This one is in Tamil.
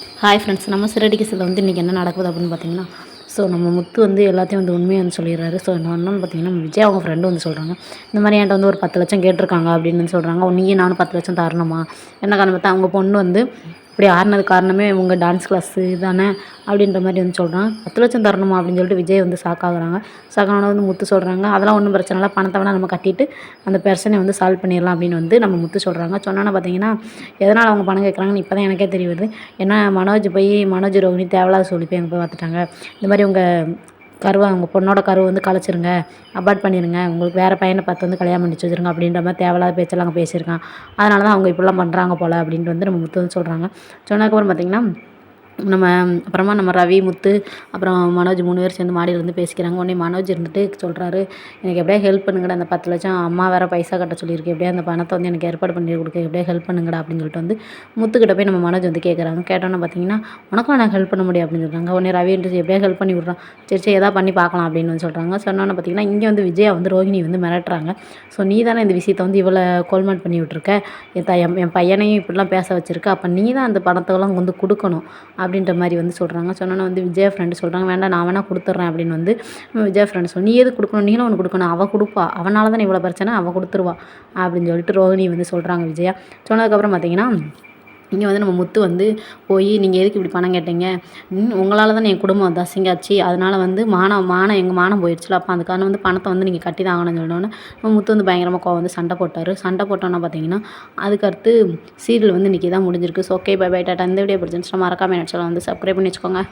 ஹாய் ஃப்ரெண்ட்ஸ், நம்ம சிறடி கேஸில் வந்து இன்றைக்கி என்ன நடக்குது அப்படின்னு பார்த்தீங்கன்னா, நம்ம முத்து வந்து எல்லாத்தையும் வந்து உண்மையை வந்து சொல்லிடுறாரு. என்னன்னு பார்த்தீங்கன்னா, விஜய் அவங்க ஃப்ரெண்டு வந்து சொல்கிறாங்க, இந்த மாதிரி என்கிட்ட வந்து ஒரு 10 லட்சம் கேட்டிருக்காங்க அப்படின்னு வந்து சொல்கிறாங்க. நீயும் நானும் 10 லட்சம் தரணுமா? என்ன காரணம் பார்த்தா அவங்க பொண்ணு வந்து இப்படி ஆடினது காரணமே உங்கள் டான்ஸ் கிளாஸு தானே அப்படின்ற மாதிரி வந்து சொல்கிறாங்க. 10 லட்சம் தரணுமா அப்படின்னு சொல்லிட்டு விஜய் வந்து ஷாக்காகிறாங்க. ஷாக்கான வந்து முத்து சொல்கிறாங்க, அதெல்லாம் ஒன்றும் பிரச்சனை இல்லை, பணத்தை வேணால் நம்ம கட்டிட்டு அந்த பிரச்சனையை வந்து சால்வ் பண்ணிடலாம் அப்படின்னு வந்து நம்ம முத்து சொல்கிறாங்க. சொன்னோன்னே பார்த்தீங்கன்னா, எதனால் அவங்க பணம் கேட்குறாங்கன்னு இப்போ தான் எனக்கே தெரிய வருது. ஏன்னா மனோஜ் ரோகிணி தேவையில்லாத சொல்லி போய் அங்கே போய் பார்த்துட்டாங்க. இந்த மாதிரி உங்கள் பொண்ணோட கருவை வந்து கலைச்சிருங்க, அபார்ட் பண்ணிடுங்க, உங்களுக்கு வேறு பையனை பார்த்து வந்து கல்யாணம் பண்ணி வச்சுருங்க அப்படின்ற மாதிரி தேவையில்லாத பேச்செல்லாம் அங்கே பேசியிருக்கான். அதனால தான் அவங்க இப்படிலாம் பண்ணுறாங்க போல் அப்படின்ட்டு வந்து நம்ம முத்து வந்து சொல்கிறாங்க. சொன்னதுக்கப்புறம் பார்த்திங்கன்னா, அப்புறமா நம்ம ரவி, முத்து, அப்புறம் மனோஜ் 3 பேர் சேர்ந்து மாடியில் இருந்து பேசிக்கிறாங்க. உடனே மனோஜ் இருந்துட்டு சொல்கிறாரு, எனக்கு எப்படியா ஹெல்ப் பண்ணுங்கடா, அந்த 10 லட்சம் அம்மா வேறு பைசா கட்ட சொல்லியிருக்கு, எப்படியா அந்த பணத்தை வந்து எனக்கு ஏற்பாடு பண்ணி கொடுக்க, எப்படியா ஹெல்ப் பண்ணுங்கடா அப்படின்னு சொல்லிட்டு வந்து முத்துக்கிட்ட போய் நம்ம மனோஜ் வந்து கேட்குறாங்க. கேட்டோன்னே பார்த்தீங்கன்னா, உனக்கும் எனக்கு ஹெல்ப் பண்ண முடியும் அப்படின்னு சொல்கிறாங்க. உடனே ரவி எப்படியா ஹெல்ப் பண்ணி விட்றான். சரி எதாவது பண்ணி பார்க்கலாம் அப்படின்னு வந்து சொல்கிறாங்க. சொன்னோன்னே பார்த்தீங்கன்னா, இங்கே வந்து விஜயா வந்து ரோஹிணி வந்து மிரட்டுறாங்க. நீ தானே இந்த விஷயத்தை வந்து இவ்வளோ கோல்மாட் பண்ணி விட்ருக்க, என் பையனையும் இப்படிலாம் பேச வச்சுருக்க, அப்போ நீ தான் அந்த பணத்தெல்லாம் வந்து கொடுக்கணும் அப்படின்ற மாதிரி வந்து சொல்கிறாங்க. சொன்னோன்னே வந்து விஜயா ஃப்ரெண்டு சொல்கிறாங்க, வேண்டாம் நான் வேணால் கொடுத்துட்றேன் அப்படின்னு வந்து விஜயா ஃப்ரெண்டு நீ எது கொடுக்கணும், நீங்களும் ஒன்று கொடுக்கணும், அவள் கொடுப்பா, அவனால தானே இவ்வளோ பிரச்சனை, அவள் கொடுத்துருவா அப்படின்னு சொல்லிட்டு ரோஹிணி வந்து சொல்கிறாங்க விஜயா. சொன்னதுக்கப்புறம் பார்த்தீங்கன்னா, இங்கே வந்து நம்ம முத்து வந்து போய் நீங்கள் எதுக்கு இப்படி பணம் கேட்டீங்க, உங்களால் தானே என் குடும்பம் அசிங்காச்சு, அதனால் வந்து எங்கள் மானம் போயிடுச்சுல, அப்போ அதுக்கான வந்து பணத்தை வந்து நீங்கள் கட்டி தான் ஆகணும்னு சொன்னோன்னே நம்ம முத்து வந்து பயங்கரமாக கோவம் வந்து சண்டை போட்டார். சண்டை போட்டோன்னா பார்த்தீங்கன்னா, அதுக்கடுத்து சீரியல் வந்து இன்றைக்கி தான் முடிஞ்சிருக்கு. Okay, bye bye, tata. இந்த வீடியோ பிடிச்சிருந்துச்சுன்னா மறக்காம என்ன சேனலை வந்து சப்ஸ்கிரைப் பண்ணி வச்சுக்கோங்க.